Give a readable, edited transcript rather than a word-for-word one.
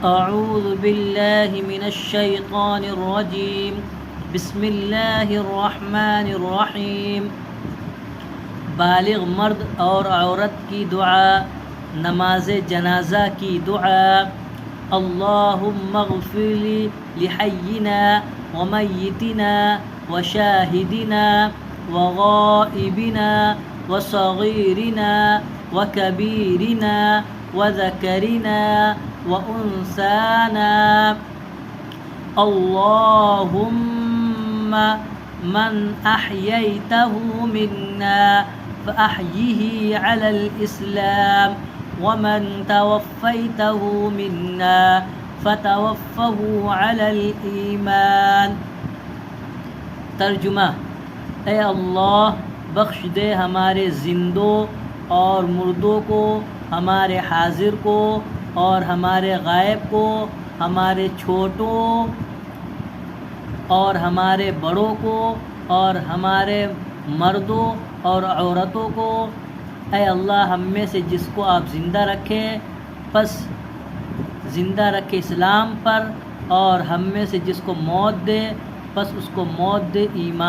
अऊज़ु बिल्लाहि मिनश्शैतानिर्रजीम बिस्मिल्लाहिर्रहमानिर्रहीम। बालिग मर्द और औरत की दुआ, नमाज जनाजा की दुआ। अल्लाहुम्मा ग़फ़िरली लिहय्यिना व मय्यितिना व शाहिदिना व गाइबिना व सग़ीरिना व कबीरिना व ज़करिना व उन्साना। अल्लाहुम्मा मन अह्यैतहु मिन्ना फ़अह्यिही अलल इस्लाम व मन तवफ़्फ़ैतहु मिन्ना फ़तवफ़्फ़हु अलल ईमान। तर्जुमा: ए अल्लाह, बख्श दे हमारे ज़िंदों और मुर्दों को, हमारे हाजिर को और हमारे गायब को, हमारे छोटों और हमारे बड़ों को और हमारे मर्दों और औरतों को। ऐ अल्लाह, हम में से जिसको आप ज़िंदा रखे बस ज़िंदा रखे इस्लाम पर, और हम में से जिसको मौत दे बस उसको मौत दे ईमान